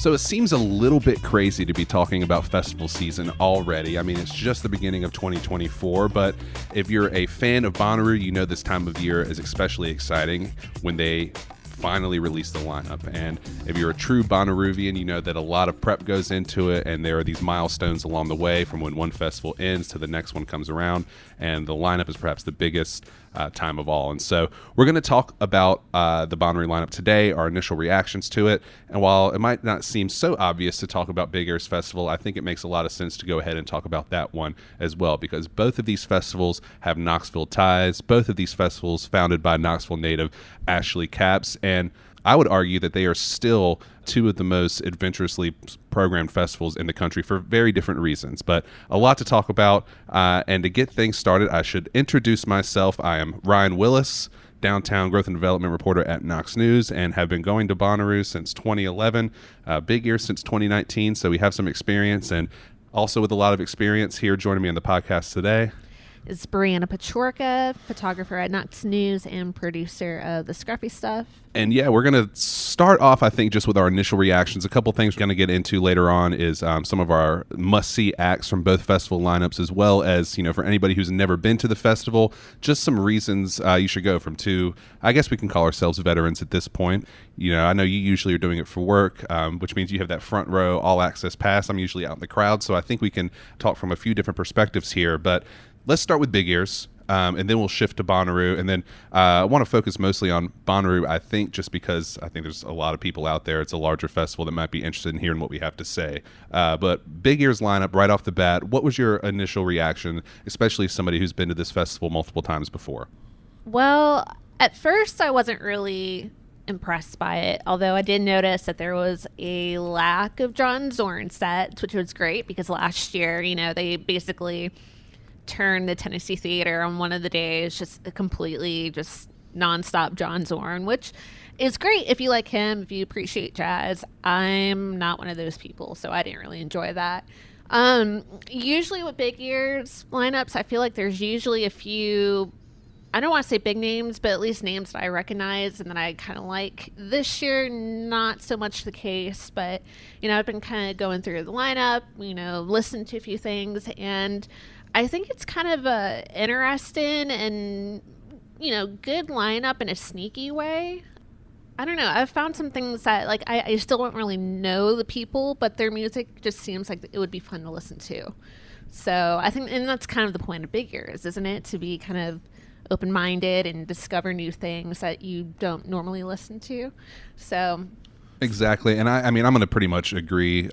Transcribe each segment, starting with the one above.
So it seems a little bit crazy to be talking about festival season already. I mean, it's just the beginning of 2024, but if you're a fan of Bonnaroo, you know this time of year is especially exciting when they finally release the lineup. And if you're a true Bonnaroovian, you know that a lot of prep goes into it, and there are these milestones along the way from when one festival ends to the next one comes around, and the lineup is perhaps the biggest time of all. And so we're going to talk about the Bonnaroo lineup today, our initial reactions to it. And while it might not seem so obvious to talk about Big Ears Festival, I think it makes a lot of sense to go ahead and talk about that one as well, because both of these festivals have Knoxville ties. Both of these festivals founded by Knoxville native Ashley Capps, and I would argue that they are still two of the most adventurously programmed festivals in the country for very different reasons. But a lot to talk about, and to get things started, I should introduce myself. I am Ryan Wilusz, downtown growth and development reporter at KnoxNews, and have been going to Bonnaroo since 2011, Big Ear since 2019, so we have some experience, and also with a lot of experience here joining me on the podcast today. It's Brianna Paciorka, photographer at KnoxNews and producer of the Scruffy Stuff. And yeah, we're going to start off, I think, just with our initial reactions. A couple things we're going to get into later on is some of our must-see acts from both festival lineups, as well as, you know, for anybody who's never been to the festival, just some reasons you should go from two. I guess we can call ourselves veterans at this point. You know, I know you usually are doing it for work, which means you have that front row all-access pass. I'm usually out in the crowd, so I think we can talk from a few different perspectives here. But let's start with Big Ears, and then we'll shift to Bonnaroo. And then I want to focus mostly on Bonnaroo, I think, just because I think there's a lot of people out there. It's a larger festival that might be interested in hearing what we have to say. But Big Ears lineup, right off the bat, what was your initial reaction, especially as somebody who's been to this festival multiple times before? Well, at first I wasn't really impressed by it, although I did notice that there was a lack of John Zorn sets, which was great because last year, you know, they basically turned the Tennessee Theater on one of the days, just a completely just nonstop John Zorn, which is great if you like him, if you appreciate jazz. I'm not one of those people, so I didn't really enjoy that. Usually with Big Ears lineups, I feel like there's usually a few, I don't want to say big names, but at least names that I recognize and that I kind of like. This year, not so much the case, but, you know, I've been kind of going through the lineup, you know, listened to a few things, and I think it's kind of a interesting and, you know, good lineup in a sneaky way. I don't know. I've found some things that, like, I still don't really know the people, but their music just seems like it would be fun to listen to. So I think, and that's kind of the point of Big Ears, isn't it? To be kind of open-minded and discover new things that you don't normally listen to. So exactly. And I mean, I'm going to pretty much agree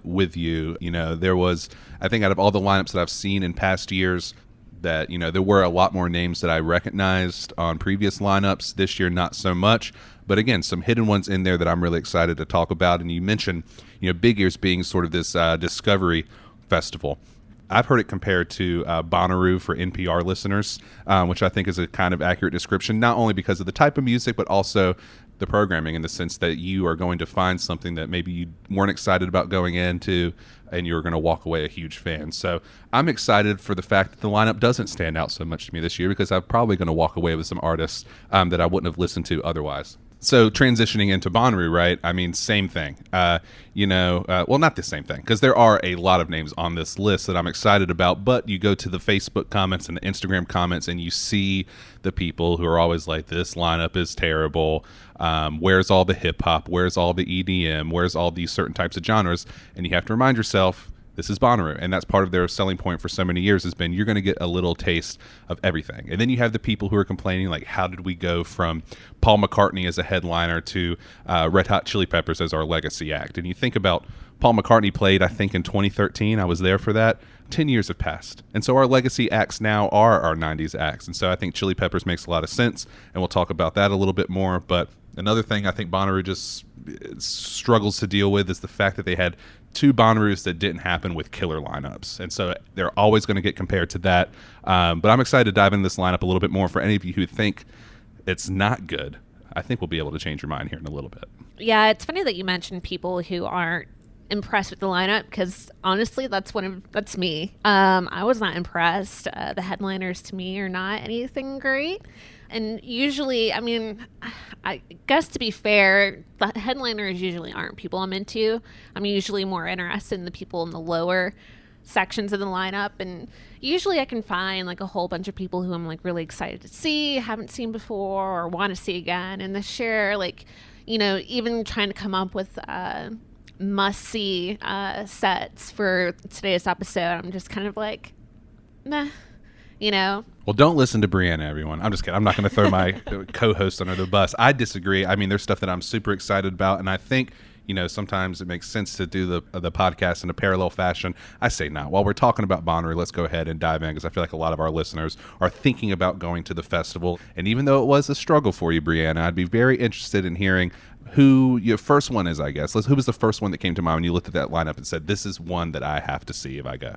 with you. You know, there was, I think out of all the lineups that I've seen in past years, that, you know, there were a lot more names that I recognized on previous lineups. This year, not so much. But again, some hidden ones in there that I'm really excited to talk about. And you mentioned, you know, Big Ears being sort of this discovery festival. I've heard it compared to Bonnaroo for NPR listeners, which I think is a kind of accurate description, not only because of the type of music, but also the programming, in the sense that you are going to find something that maybe you weren't excited about going into, and you're going to walk away a huge fan. So I'm excited for the fact that the lineup doesn't stand out so much to me this year, because I'm probably going to walk away with some artists that I wouldn't have listened to otherwise. So transitioning into Bonnaroo, right? I mean, same thing. You know, well, not the same thing, because there are a lot of names on this list that I'm excited about, but you go to the Facebook comments and the Instagram comments and you see the people who are always like, this lineup is terrible. Where's all the hip hop? Where's all the EDM? Where's all these certain types of genres? And you have to remind yourself, this is Bonnaroo, and that's part of their selling point for so many years has been you're going to get a little taste of everything. And then you have the people who are complaining, like, how did we go from Paul McCartney as a headliner to Red Hot Chili Peppers as our legacy act? And you think about Paul McCartney played, I think, in 2013. I was there for that. 10 years have passed. And so our legacy acts now are our 90s acts. And so I think Chili Peppers makes a lot of sense, and we'll talk about that a little bit more. But another thing I think Bonnaroo just struggles to deal with is the fact that they had two Bonnaroos that didn't happen with killer lineups. And so they're always going to get compared to that. But I'm excited to dive into this lineup a little bit more. For any of you who think it's not good, I think we'll be able to change your mind here in a little bit. Yeah, it's funny that you mentioned people who aren't impressed with the lineup, because honestly, that's me. I was not impressed. The headliners to me are not anything great. and usually, I mean, I guess to be fair, the headliners usually aren't people I'm into. I'm usually more interested in the people in the lower sections of the lineup, and usually I can find like a whole bunch of people who I'm like really excited to see, haven't seen before, or want to see again. And this year, like, you know, even trying to come up with must-see sets for today's episode, I'm just kind of like, meh, you know. Well, don't listen to Brianna, everyone. I'm just kidding. I'm not going to throw my co-host under the bus. I disagree. I mean, there's stuff that I'm super excited about, and I think, you know, sometimes it makes sense to do the podcast in a parallel fashion. I say not. While we're talking about Bonnaroo, let's go ahead and dive in, because I feel like a lot of our listeners are thinking about going to the festival. And even though it was a struggle for you, Brianna, I'd be very interested in hearing who your first one is, I guess. Who was the first one that came to mind when you looked at that lineup and said, this is one that I have to see if I go?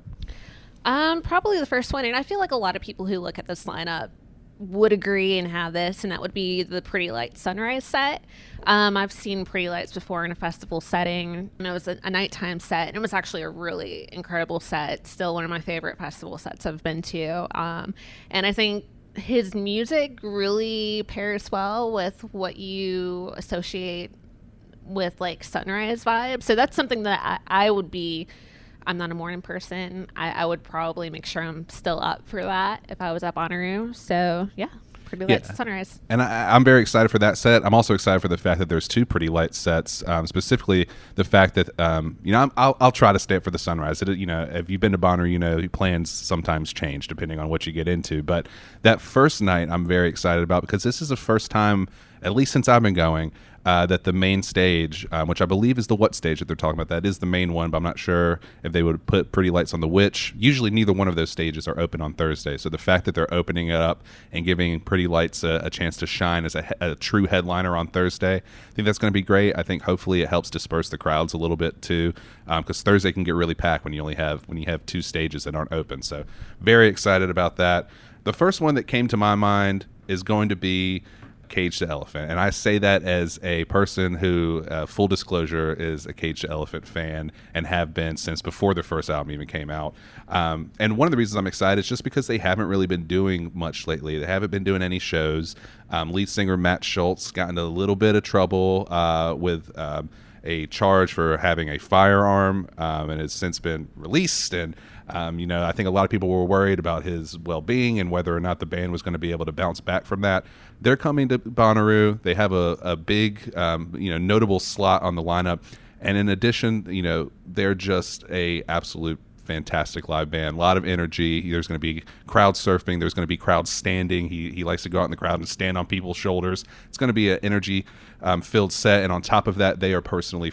Probably the first one. And I feel like a lot of people who look at this lineup would agree and have this, and that would be the Pretty Lights Sunrise set. I've seen Pretty Lights before in a festival setting, and it was a nighttime set, and it was actually a really incredible set. Still one of my favorite festival sets I've been to. And I think his music really pairs well with what you associate with like sunrise vibes. So that's something that I would be. I'm not a morning person. I would probably make sure I'm still up for that if I was at Bonnaroo. So, yeah, Pretty Lights Sunrise. And I'm very excited for that set. I'm also excited for the fact that there's two Pretty Lights sets, specifically the fact that, you know, I'll try to stay up for the sunrise. You know, if you've been to Bonnaroo, you know, plans sometimes change depending on what you get into. But that first night I'm very excited about, because this is the first time, at least since I've been going, that the main stage, which I believe is the what stage that they're talking about, that is the main one, but I'm not sure if they would put Pretty Lights on the which. Usually neither one of those stages are open on Thursday. So the fact that they're opening it up and giving Pretty Lights a chance to shine as a true headliner on Thursday, I think that's going to be great. I think hopefully it helps disperse the crowds a little bit too, because Thursday can get really packed when you have two stages that aren't open. So very excited about that. The first one that came to my mind is going to be Cage the Elephant, and I say that as a person who, full disclosure, is a Cage the Elephant fan and have been since before their first album even came out. And one of the reasons I'm excited is just because they haven't really been doing much lately. They haven't been doing any shows. Lead singer Matt Schultz got into a little bit of trouble with a charge for having a firearm, and has since been released. And you know, I think a lot of people were worried about his well-being and whether or not the band was going to be able to bounce back from that. They're coming to Bonnaroo. They have a big, you know, notable slot on the lineup. And in addition, you know, they're just a absolute fantastic live band. A lot of energy. There's going to be crowd surfing. There's going to be crowd standing. He likes to go out in the crowd and stand on people's shoulders. It's going to be an energy filled set. And on top of that, they are personally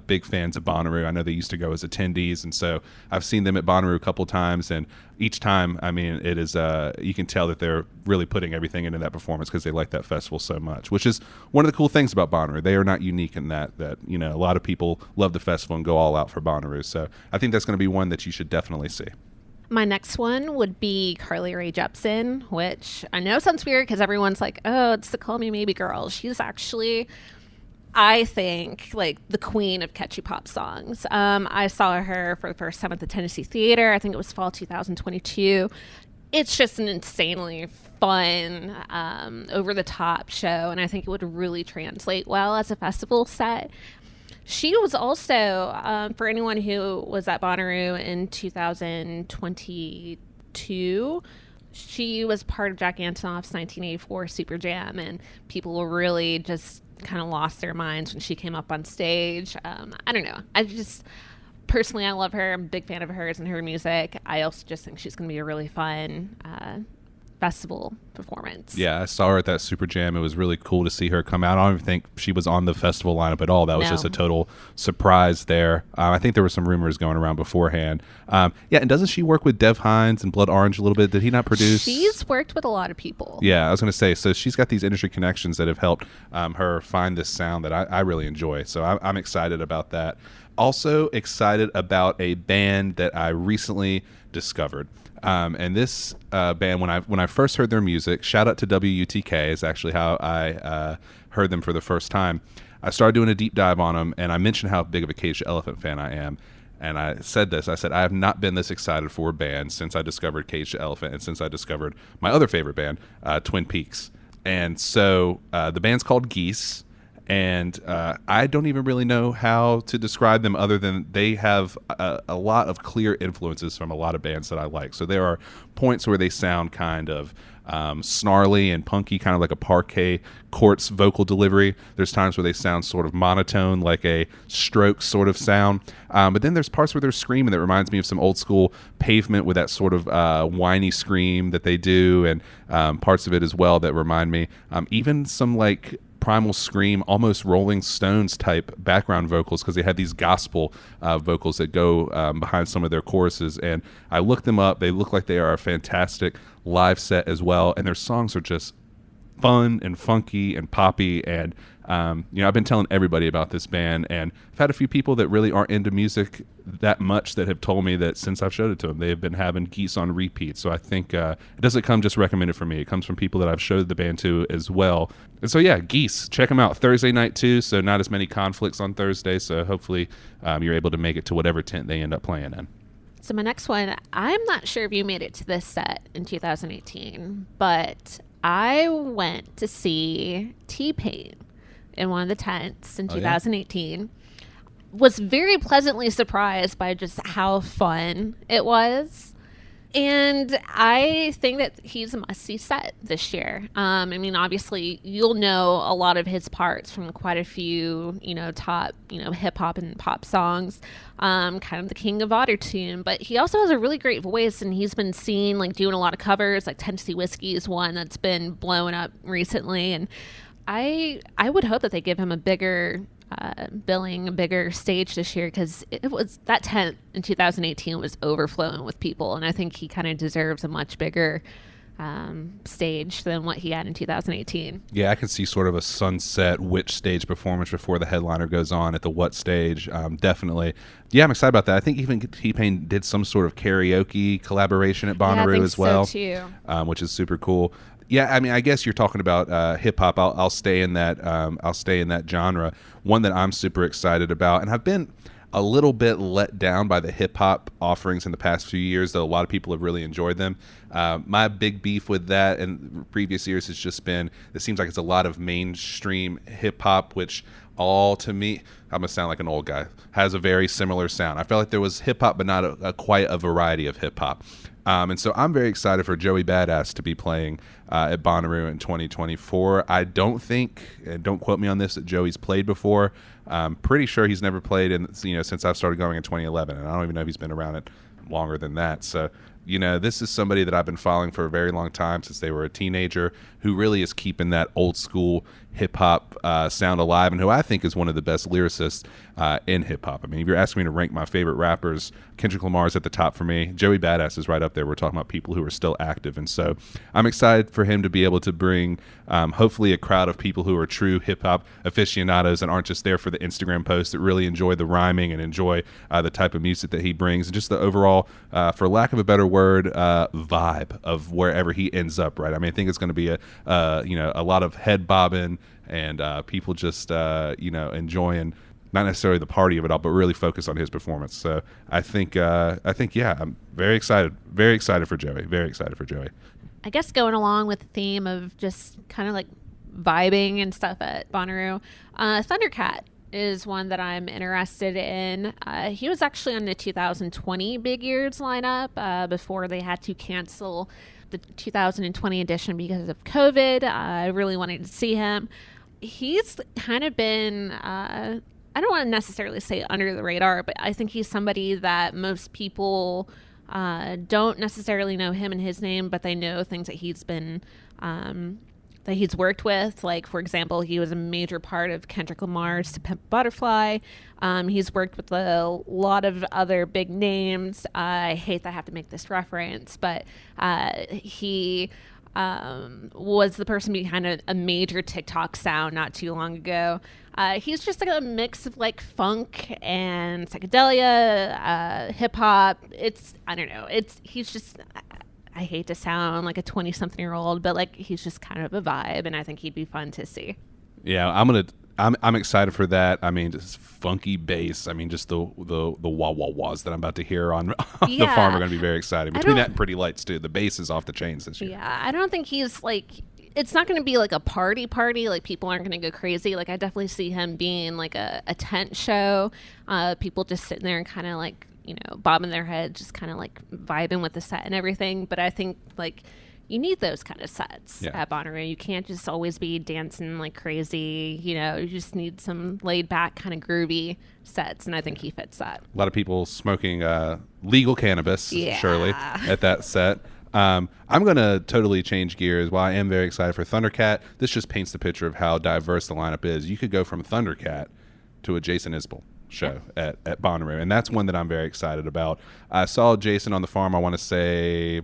big fans of Bonnaroo. I know they used to go as attendees, and so I've seen them at Bonnaroo a couple times, and each time, I mean, it is you can tell that they're really putting everything into that performance because they like that festival so much, which is one of the cool things about Bonnaroo. They are not unique in that you know, a lot of people love the festival and go all out for Bonnaroo. So I think that's going to be one that you should definitely see. My next one would be Carly Rae Jepsen, which I know sounds weird because everyone's like, oh, it's the Call Me Maybe girl. She's actually, I think, like the queen of catchy pop songs. I saw her for the first time at the Tennessee Theater. I think it was fall 2022. It's just an insanely fun, over-the-top show, and I think it would really translate well as a festival set. She was also, for anyone who was at Bonnaroo in 2022, she was part of Jack Antonoff's 1984 Super Jam, and people really just kind of lost their minds when she came up on stage. I don't know. Personally, I love her. I'm a big fan of hers and her music. I also just think she's going to be a really fun festival performance. Yeah, I saw her at that Super Jam. It was really cool to see her come out. I don't even think she was on the festival lineup at all. That was just a total surprise there. I think there were some rumors going around beforehand. Yeah, and doesn't she work with Dev Hynes and Blood Orange a little bit? Did he not produce? She's worked with a lot of people. Yeah, I was going to say, so she's got these industry connections that have helped her find this sound that I really enjoy. So I'm excited about that. Also excited about a band that I recently discovered. And this band, when I first heard their music, shout out to WUTK is actually how I heard them for the first time. I started doing a deep dive on them, and I mentioned how big of a Cage the Elephant fan I am. And I said this. I said, I have not been this excited for a band since I discovered Cage the Elephant and since I discovered my other favorite band, Twin Peaks. And so the band's called Geese. And I don't even really know how to describe them other than they have a lot of clear influences from a lot of bands that I like. So there are points where they sound kind of snarly and punky, kind of like a parquet quartz vocal delivery. There's times where they sound sort of monotone, like a stroke sort of sound. But then there's parts where they're screaming that reminds me of some old school Pavement with that sort of whiny scream that they do, and parts of it as well that remind me. Even some like Primal Scream, almost Rolling Stones type background vocals, because they had these gospel vocals that go behind some of their choruses. And I looked them up. They look like they are a fantastic live set as well. And their songs are just fun and funky and poppy. And, I've been telling everybody about this band. And I've had a few people that really aren't into music that much that have told me that since I've showed it to them, they have been having Geese on repeat. So I think it doesn't come just recommended from me. It comes from people that I've showed the band to as well. And so, yeah, Geese, check them out. Thursday night, too, so not as many conflicts on Thursday. So hopefully you're able to make it to whatever tent they end up playing in. So my next one, I'm not sure if you made it to this set in 2018, but I went to see T-Pain in one of the tents in 2018. Was very pleasantly surprised by just how fun it was. And I think that he's a must-see set this year. Obviously, you'll know a lot of his parts from quite a few, top, hip-hop and pop songs, kind of the king of autotune. But he also has a really great voice, and he's been seen, doing a lot of covers, like Tennessee Whiskey is one that's been blowing up recently. And I would hope that they give him a bigger billing, a bigger stage this year, because it was that tent in 2018 was overflowing with people, and I think he kind of deserves a much bigger stage than what he had in 2018. Yeah, I can see sort of a sunset Which stage performance before the headliner goes on at the What stage. Definitely. Yeah, I'm excited about that. I think even T-Pain did some sort of karaoke collaboration at Bonnaroo as well, so too. Which is super cool. Yeah, I guess you're talking about hip hop. I'll stay in that. I'll stay in that genre. One that I'm super excited about, and I've been a little bit let down by the hip hop offerings in the past few years, though a lot of people have really enjoyed them. My big beef with that in previous years has just been, it seems like it's a lot of mainstream hip hop, which all to me, I'm gonna sound like an old guy, has a very similar sound. I felt like there was hip hop, but not quite a variety of hip hop. And so I'm very excited for Joey Badass to be playing at Bonnaroo in 2024. I don't think, and don't quote me on this, that Joey's played before. I'm pretty sure he's never played since I've started going in 2011, and I don't even know if he's been around it longer than that. So, this is somebody that I've been following for a very long time, since they were a teenager, who really is keeping that old school hip hop sound alive, and who I think is one of the best lyricists in hip hop. If you're asking me to rank my favorite rappers, Kendrick Lamar's at the top for me. Joey Badass is right up there. We're talking about people who are still active, and so I'm excited for him to be able to bring hopefully a crowd of people who are true hip hop aficionados and aren't just there for the Instagram posts, that really enjoy the rhyming and enjoy the type of music that he brings, and just the overall, for lack of a better word, vibe of wherever he ends up. Right? I think it's going to be a lot of head bobbing and people just enjoying not necessarily the party of it all, but really focus on his performance. So I think yeah, I'm very excited for Joey. Very excited for Joey. I guess going along with the theme of just kind of like vibing and stuff at Bonnaroo, Thundercat is one that I'm interested in. He was actually on the 2020 Big Ears lineup before they had to cancel the 2020 edition because of COVID. I really wanted to see him. He's kind of been, I don't want to necessarily say under the radar, but I think he's somebody that most people don't necessarily know him and his name, but they know things that he's been, that he's worked with. Like, for example, he was a major part of Kendrick Lamar's To Pimp a Butterfly. He's worked with a lot of other big names. I hate that I have to make this reference, but he was the person behind a major TikTok sound not too long ago. He's just like a mix of like funk and psychedelia, hip hop. He's just, I hate to sound like a 20-something-year-old, but like he's just kind of a vibe, and I think he'd be fun to see. Yeah, I'm excited for that. Just funky bass. Just the wah wah wahs that I'm about to hear on the farm are going to be very exciting. Between that and Pretty Lights too, the bass is off the chains this year. Yeah, I don't think he's like, it's not going to be like a party, like people aren't going to go crazy. Like I definitely see him being like a tent show, people just sitting there and kind of like, you know, bobbing their head, just kind of like vibing with the set and everything. But I think like you need those kind of sets at Bonnaroo. You can't just always be dancing like crazy. You know, you just need some laid back kind of groovy sets. And I think he fits that. A lot of people smoking legal cannabis, surely, at that set. I'm going to totally change gears. While I am very excited for Thundercat, this just paints the picture of how diverse the lineup is. You could go from Thundercat to a Jason Isbell show at Bonnaroo, and that's one that I'm very excited about. I saw Jason on the farm, I want to say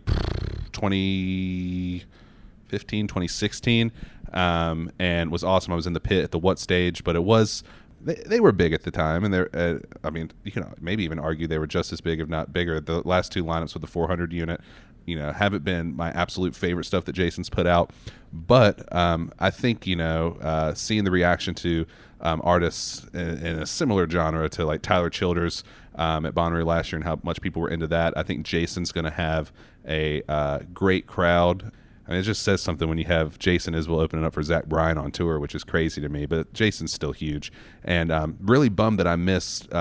2015, 2016, and was awesome. I was in the pit at the What stage, but it was they were big at the time, and they're I mean, you can maybe even argue they were just as big, if not bigger. The last two lineups with the 400 unit, you know, haven't been my absolute favorite stuff that Jason's put out, but I think, you know, seeing the reaction to artists in a similar genre to like Tyler Childers at Bonnaroo last year and how much people were into that, I think Jason's going to have a great crowd. I mean, it just says something when you have Jason Isbell opening up for Zach Bryan on tour, which is crazy to me, but Jason's still huge. And I'm really bummed that I missed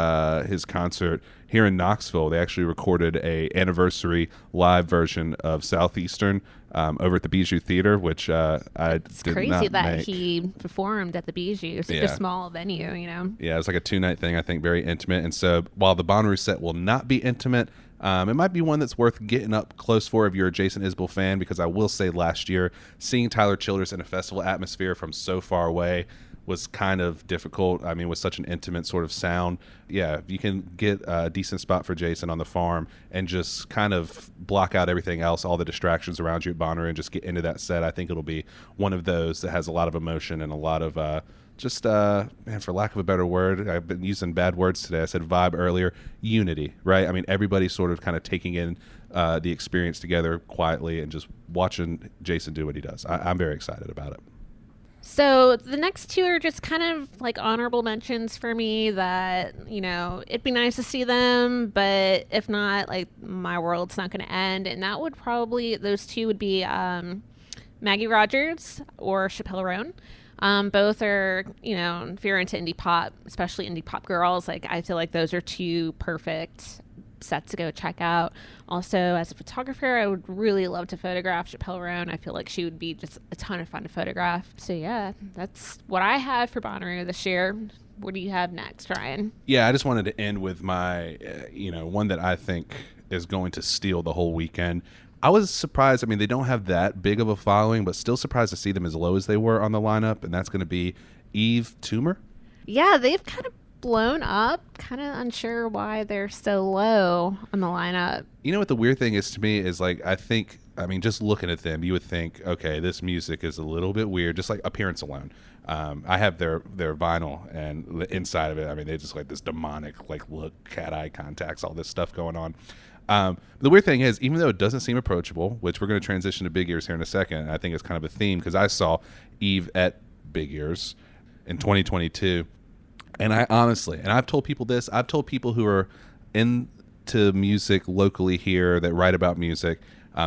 his concert here in Knoxville. They actually recorded a anniversary live version of Southeastern over at the Bijou Theater, which it's crazy that he performed at the Bijou. It's such a small venue, you know? Yeah, it's like a 2-night thing, I think, very intimate. And so while the Bonnaroo set will not be intimate, it might be one that's worth getting up close for if you're a Jason Isbell fan, because I will say last year, seeing Tyler Childers in a festival atmosphere from so far away was kind of difficult. I mean, with such an intimate sort of sound. Yeah, if you can get a decent spot for Jason on the farm and just kind of block out everything else, all the distractions around you at Bonnaroo, and just get into that set, I think it'll be one of those that has a lot of emotion and a lot of man, for lack of a better word, I've been using bad words today. I said vibe earlier. Unity, right? I mean, everybody's sort of kind of taking in the experience together quietly and just watching Jason do what he does. I'm very excited about it. So the next two are just kind of like honorable mentions for me that, you know, it'd be nice to see them, but if not, like my world's not going to end. And that would probably, those two would be Maggie Rogers or Chappelle Roan. Both are, you know, if you're into indie pop, especially indie pop girls, like I feel like those are two perfect sets to go check out. Also, as a photographer, I would really love to photograph Chappelle Roan. I feel like she would be just a ton of fun to photograph. So yeah, that's what I have for Bonnaroo this year. What do you have next, Ryan? Yeah, I just wanted to end with my, one that I think is going to steal the whole weekend. I was surprised. I mean, they don't have that big of a following, but still surprised to see them as low as they were on the lineup, and that's going to be Eve Toomer. Yeah, they've kind of blown up. Kind of unsure why they're so low on the lineup. You know what the weird thing is to me is, like, I mean, just looking at them, you would think, okay, this music is a little bit weird, just like appearance alone. I have their vinyl, and the inside of it, I mean, they just like this demonic, like, look, cat-eye contacts, all this stuff going on. The weird thing is, even though it doesn't seem approachable, which we're going to transition to Big Ears here in a second, I think it's kind of a theme, because I saw Eve at Big Ears in 2022, and I honestly, and I've told people this, I've told people who are into music locally here that write about music,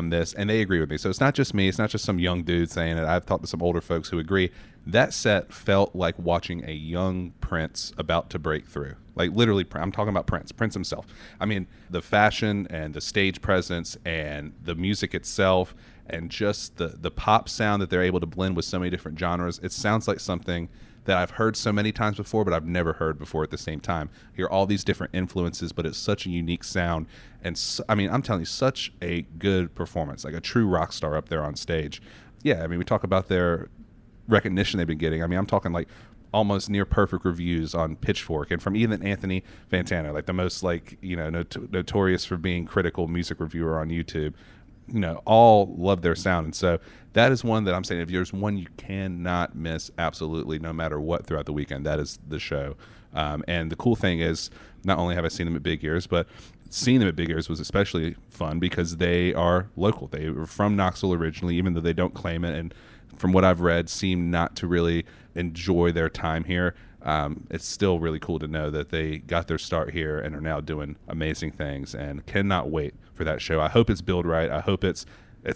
this, and they agree with me. So it's not just me, it's not just some young dude saying it. I've talked to some older folks who agree. That set felt like watching a young Prince about to break through. Like, literally, I'm talking about Prince himself. I mean, the fashion and the stage presence and the music itself and just the pop sound that they're able to blend with so many different genres. It sounds like something that I've heard so many times before, but I've never heard before at the same time. You hear all these different influences, but it's such a unique sound. And I mean, I'm telling you, such a good performance, like a true rock star up there on stage. Yeah, I mean, we talk about their recognition they've been getting. I mean, I'm talking like almost near perfect reviews on Pitchfork, and from even Anthony Fantano, like the most, like, notorious for being critical music reviewer on YouTube. All love their sound. And so that is one that I'm saying, if there's one you cannot miss, absolutely, no matter what, throughout the weekend, that is the show. And the cool thing is, not only have I seen them at Big Ears, but seeing them at Big Ears was especially fun because they are local. They were from Knoxville originally, even though they don't claim it. And from what I've read, seem not to really enjoy their time here. It's still really cool to know that they got their start here and are now doing amazing things, and cannot wait for that show. I hope it's billed right. I hope it's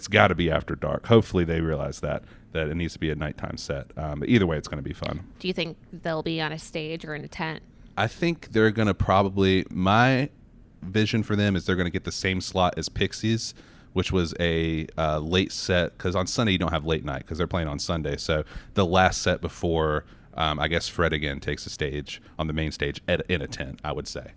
got to be after dark. Hopefully they realize that, that it needs to be a nighttime set. But either way, it's going to be fun. Do you think they'll be on a stage or in a tent? I think they're going to probably, my vision for them is they're going to get the same slot as Pixies, which was a late set, because on Sunday you don't have late night because they're playing on Sunday. So the last set before, I guess, Fred again takes the stage on the main stage in a tent, I would say.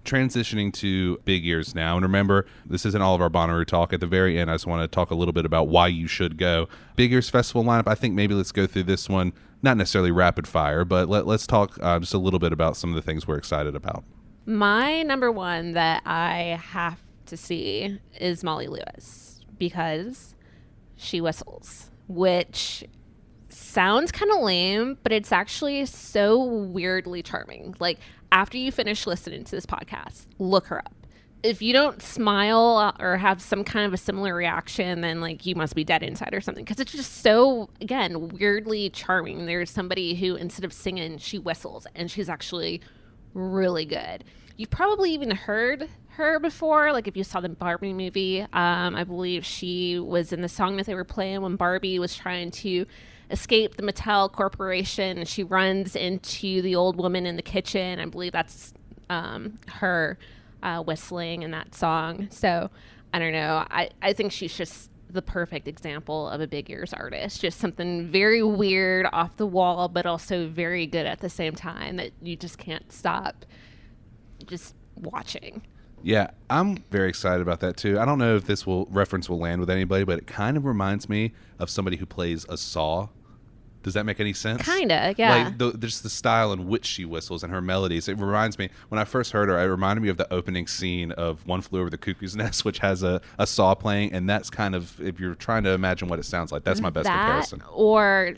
Transitioning to big ears now, and remember, this isn't all of our Bonnaroo talk. At the very end, I just want to talk a little bit about why you should go. Big Ears Festival lineup, I think maybe let's go through this one, not necessarily rapid fire, but let's talk just a little bit about some of the things we're excited about. My number one that I have to see is Molly Lewis, because she whistles, which sounds kind of lame, but it's actually so weirdly charming. Like, after you finish listening to this podcast, look her up. If you don't smile or have some kind of a similar reaction, then like you must be dead inside or something, because it's just so, again, weirdly charming. There's somebody who, instead of singing, she whistles, and she's actually really good. You've probably even heard her before, like if you saw the Barbie movie. I believe she was in the song that they were playing when Barbie was trying to escape the Mattel Corporation. She runs into the old woman in the kitchen. I believe that's her whistling in that song. So I don't know. I think she's just the perfect example of a big ears artist. Just something very weird, off the wall, but also very good at the same time, that you just can't stop just watching. Yeah, I'm very excited about that too. I don't know if this reference will land with anybody, but it kind of reminds me of somebody who plays a saw. Does that make any sense? Kinda, yeah. Like just the style in which she whistles and her melodies. It reminds me, when I first heard her, it reminded me of the opening scene of One Flew Over the Cuckoo's Nest, which has a saw playing, and that's kind of, if you're trying to imagine what it sounds like, that's my best comparison. Or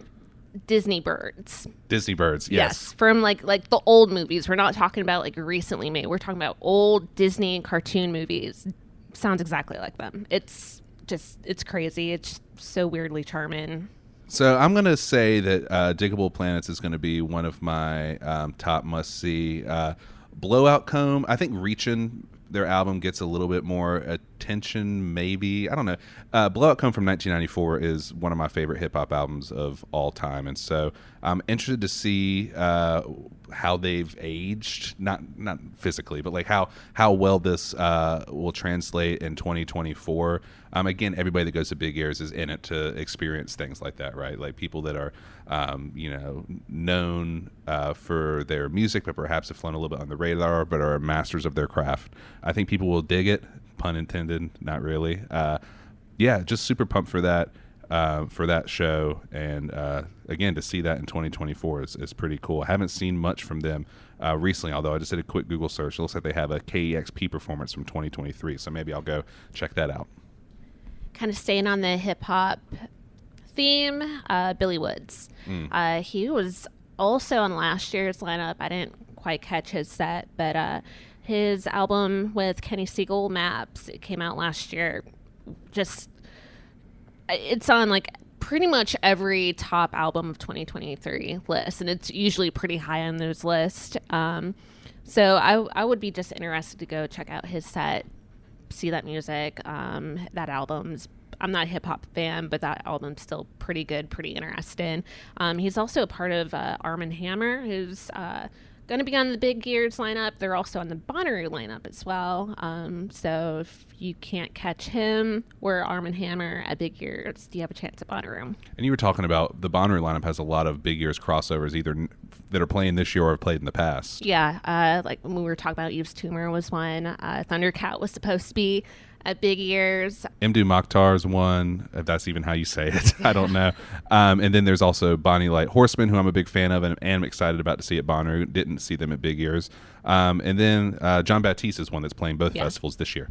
Disney Birds. Disney Birds, yes. From like the old movies. We're not talking about like recently made. We're talking about old Disney cartoon movies. Sounds exactly like them. It's crazy. It's so weirdly charming. So I'm going to say that Diggable Planets is going to be one of my top must-see. Blowout Comb, I think Reachin', their album, gets a little bit more attention, maybe. I don't know. Blowout Comb from 1994 is one of my favorite hip-hop albums of all time. And so I'm interested to see how they've aged, not physically, but like how well this will translate in 2024. Again, everybody that goes to Big Ears is in it to experience things like that, right? Like people that are, known for their music, but perhaps have flown a little bit on the radar, but are masters of their craft. I think people will dig it, pun intended, not really. Just super pumped for that show. And again, to see that in 2024 is pretty cool. I haven't seen much from them recently, although I just did a quick Google search. It looks like they have a KEXP performance from 2023, so maybe I'll go check that out. Kind of staying on the hip-hop theme, Billy Woods. He was also on last year's lineup. I didn't quite catch his set, but his album with Kenny Siegel, Maps, it came out last year. It's on like pretty much every top album of 2023 list, and it's usually pretty high on those lists. So I would be just interested to go check out his set, see that music. That album's, I'm not a hip hop fan, but that album's still pretty good, pretty interesting. He's also a part of Arm & Hammer, who's going to be on the Big Ears lineup. They're also on the Bonnaroo lineup as well. So if you can't catch him or Arm & Hammer at Big Ears, do you have a chance at Bonnaroo? And you were talking about the Bonnaroo lineup has a lot of Big Ears crossovers, either that are playing this year or have played in the past. Yeah, like when we were talking about Yves Tumor was one. Thundercat was supposed to be at Big Ears. Mdu Mokhtar's one, if that's even how you say it. I don't know. And then there's also Bonnie Light Horseman, who I'm a big fan of and am excited about to see at Bonnaroo. Didn't see them at Big Ears. And then John Baptiste is one that's playing both festivals this year.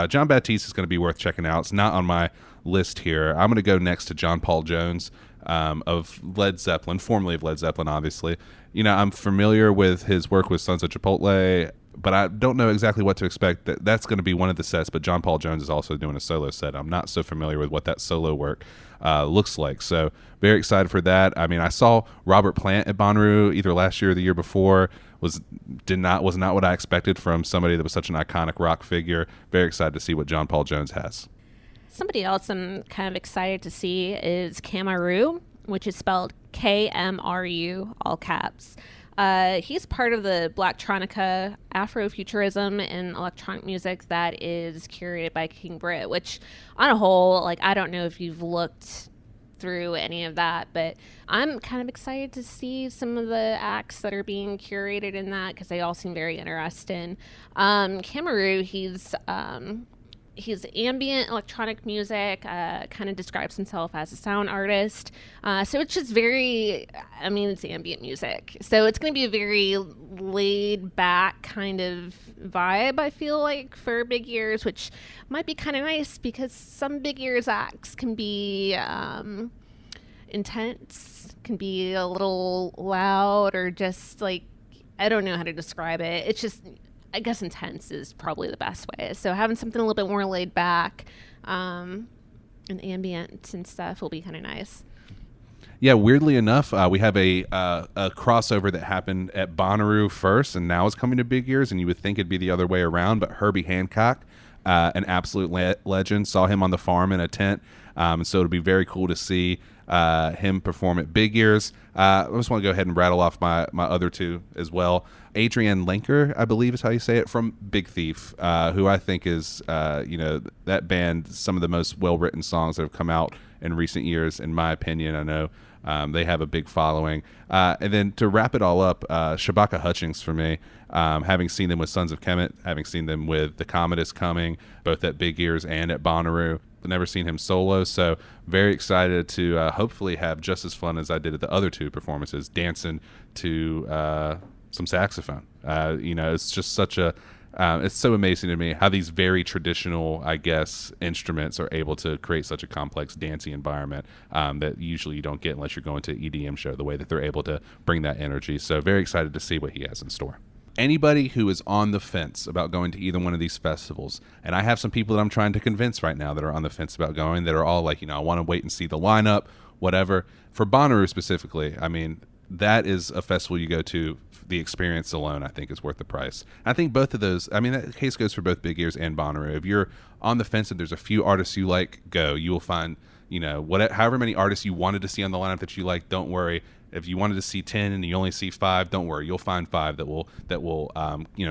John Baptiste is going to be worth checking out. It's not on my list here. I'm going to go next to John Paul Jones of Led Zeppelin, formerly of Led Zeppelin, obviously. I'm familiar with his work with Sons of Chipotle, but I don't know exactly what to expect. That's going to be one of the sets, but John Paul Jones is also doing a solo set. I'm not so familiar with what that solo work looks like, so very excited for that. I mean, I saw Robert Plant at Bonnaroo either last year or the year before. Was not what I expected from somebody that was such an iconic rock figure. Very excited to see what John Paul Jones has. Somebody else I'm kind of excited to see is Bonnaroo, which is spelled KMRU, all caps. He's part of the Blacktronica, Afrofuturism, and electronic music that is curated by King Brit, which on a whole, like, I don't know if you've looked through any of that, but I'm kind of excited to see some of the acts that are being curated in that because they all seem very interesting. Bonnaroo, he's ambient electronic music, kind of describes himself as a sound artist. So it's just it's ambient music. So it's going to be a very laid back kind of vibe, I feel like, for Big Ears, which might be kind of nice because some Big Ears acts can be intense, can be a little loud, or just like, I don't know how to describe it. It's just, I guess intense is probably the best way. So having something a little bit more laid back and ambient and stuff will be kind of nice. Yeah, weirdly enough, we have a crossover that happened at Bonnaroo first and now is coming to Big Ears, and you would think it'd be the other way around, but Herbie Hancock, an absolute legend, saw him on the farm in a tent, and so it'll be very cool to see him perform at Big Ears. I just want to go ahead and rattle off my other two as well. Adrienne Lenker, I believe is how you say it, from Big Thief, who I think is, that band, some of the most well-written songs that have come out in recent years, in my opinion. I know they have a big following. And then to wrap it all up, Shabaka Hutchings for me, having seen them with Sons of Kemet, having seen them with The Comet Is Coming, both at Big Ears and at Bonnaroo. Never seen him solo, so very excited to hopefully have just as fun as I did at the other two performances, dancing to some saxophone. It's just such a it's so amazing to me how these very traditional, I guess, instruments are able to create such a complex dancing environment that usually you don't get unless you're going to an EDM show, the way that they're able to bring that energy. So very excited to see what he has in store. Anybody who is on the fence about going to either one of these festivals, and I have some people that I'm trying to convince right now that are on the fence about going, that are all like, I want to wait and see the lineup, whatever. For Bonnaroo specifically, I mean, that is a festival you go to, the experience alone, I think, is worth the price. I think both of those, that case goes for both Big Ears and Bonnaroo. If you're on the fence and there's a few artists you like, go. You will find, however many artists you wanted to see on the lineup that you like, don't worry. If you wanted to see 10 and you only see 5, don't worry. You'll find 5 that will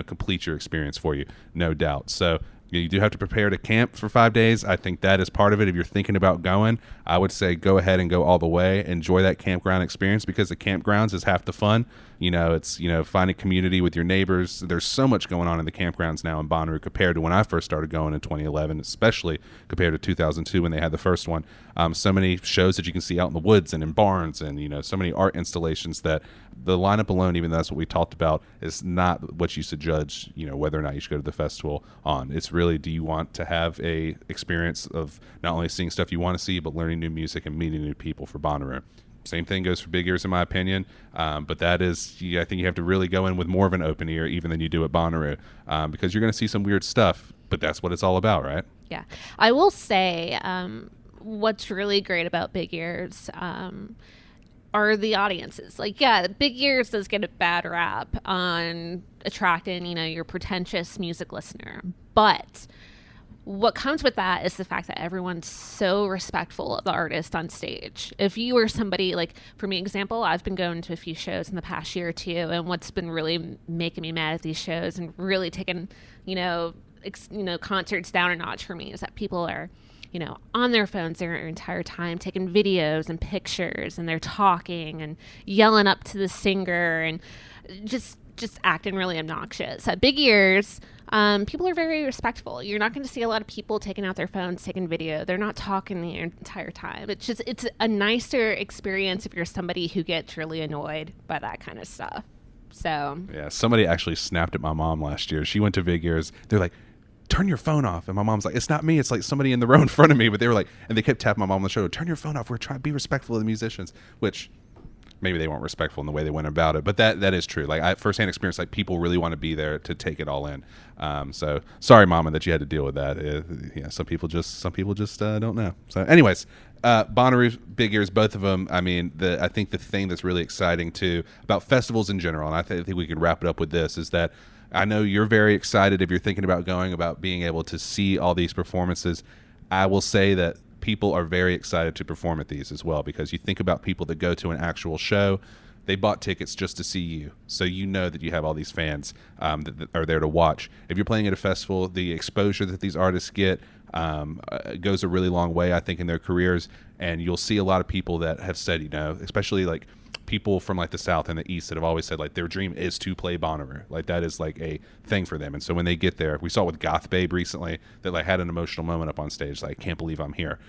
complete your experience for you, no doubt. So you do have to prepare to camp for 5 days. I think that is part of it. If you're thinking about going, I would say go ahead and go all the way. Enjoy that campground experience, because the campgrounds is half the fun. It's finding community with your neighbors. There's so much going on in the campgrounds now in Bonnaroo compared to when I first started going in 2011, especially compared to 2002 when they had the first one. So many shows that you can see out in the woods and in barns, and so many art installations that the lineup alone, even though that's what we talked about, is not what you should judge whether or not you should go to the festival on. It's really, do you want to have a experience of not only seeing stuff you want to see, but learning new music and meeting new people for Bonnaroo. Same thing goes for Big Ears, in my opinion, but that is, I think you have to really go in with more of an open ear even than you do at Bonnaroo, because you're going to see some weird stuff, but that's what it's all about, right? Yeah. I will say what's really great about Big Ears are the audiences. Like, yeah, Big Ears does get a bad rap on attracting, your pretentious music listener, but what comes with that is the fact that everyone's so respectful of the artist on stage. If you were somebody, like, for me, example, I've been going to a few shows in the past year or two, and what's been really making me mad at these shows and really taking, concerts down a notch for me is that people are, on their phones their entire time, taking videos and pictures, and they're talking and yelling up to the singer and just acting really obnoxious. At Big Ears, people are very respectful. You're not going to see a lot of people taking out their phones, taking video. They're not talking the entire time. It's a nicer experience if you're somebody who gets really annoyed by that kind of stuff. So yeah, somebody actually snapped at my mom last year. She went to Big Ears. They're like, turn your phone off. And my mom's like, it's not me. It's like somebody in the row in front of me. But they were like, and they kept tapping my mom on the shoulder, turn your phone off. We're trying to be respectful of the musicians, which maybe they weren't respectful in the way they went about it, but that is true. Like, I firsthand experience, like, people really want to be there to take it all in. So sorry, Mama, that you had to deal with that. Some people just don't know. So anyways, Bonnaroo, Big Ears, both of them. I mean, I think the thing that's really exciting too about festivals in general, and I think we can wrap it up with this, is that I know you're very excited if you're thinking about going, about being able to see all these performances. I will say that people are very excited to perform at these as well, because you think about people that go to an actual show, they bought tickets just to see you. So you know that you have all these fans that are there to watch. If you're playing at a festival, the exposure that these artists get goes a really long way, I think, in their careers. And you'll see a lot of people that have said, you know, especially like people from like the South and the East that have always said like their dream is to play Bonnaroo. Like that is like a thing for them. And so when they get there, we saw with Goth Babe recently that like had an emotional moment up on stage. Like, I can't believe I'm here.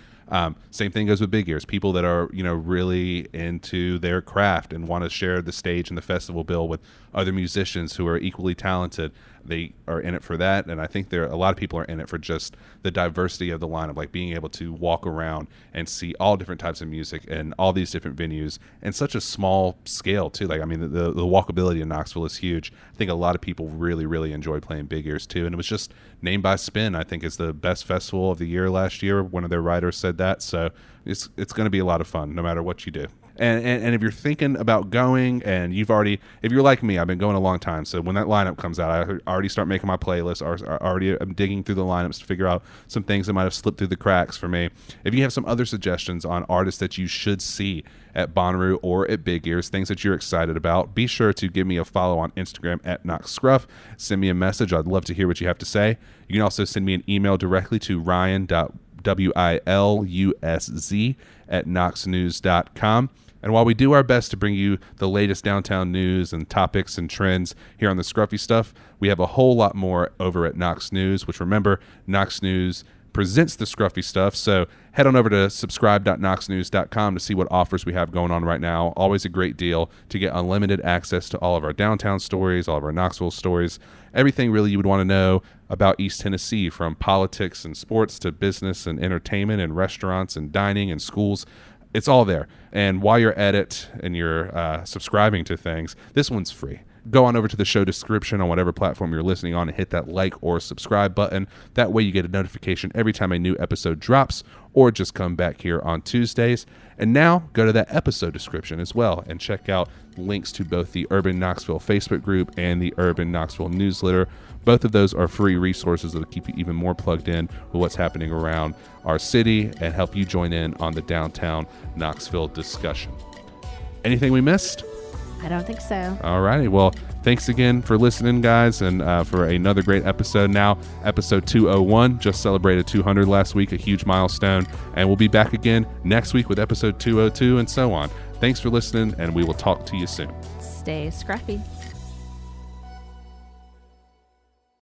Same thing goes with Big Ears. People that are, you know, really into their craft and want to share the stage and the festival bill with other musicians who are equally talented. They are in it for that, and I think a lot of people are in it for just the diversity of the lineup, like being able to walk around and see all different types of music and all these different venues and such a small scale too. Like, I mean, the walkability in Knoxville is huge. I think a lot of people really, really enjoy playing Big Ears too, and it was just named by Spin, I think, as the best festival of the year last year. One of their writers said that, so it's going to be a lot of fun no matter what you do. And if you're thinking about going, and if you're like me, I've been going a long time, so when that lineup comes out, I already start making my playlist, I'm digging through the lineups to figure out some things that might have slipped through the cracks for me. If you have some other suggestions on artists that you should see at Bonnaroo or at Big Ears, things that you're excited about, be sure to give me a follow on Instagram at KnoxScruff. Send me a message. I'd love to hear what you have to say. You can also send me an email directly to ryan.wilsz@knoxnews.com. And while we do our best to bring you the latest downtown news and topics and trends here on the Scruffy Stuff, we have a whole lot more over at Knox News, which, remember, Knox News presents the Scruffy Stuff. So head on over to subscribe.knoxnews.com to see what offers we have going on right now. Always a great deal to get unlimited access to all of our downtown stories, all of our Knoxville stories, everything really you would want to know about East Tennessee, from politics and sports to business and entertainment and restaurants and dining and schools. It's all there. And while you're at it and you're subscribing to things, this one's free. Go on over to the show description on whatever platform you're listening on and hit that like or subscribe button. That way you get a notification every time a new episode drops, or just come back here on Tuesdays. And now go to that episode description as well and check out links to both the Urban Knoxville Facebook group and the Urban Knoxville newsletter. Both of those are free resources that will keep you even more plugged in with what's happening around our city and help you join in on the downtown Knoxville discussion. Anything we missed? I don't think so. All righty. Well, thanks again for listening, guys, and for another great episode. Now, episode 201, just celebrated 200 last week, a huge milestone. And we'll be back again next week with episode 202 and so on. Thanks for listening, and we will talk to you soon. Stay scruffy.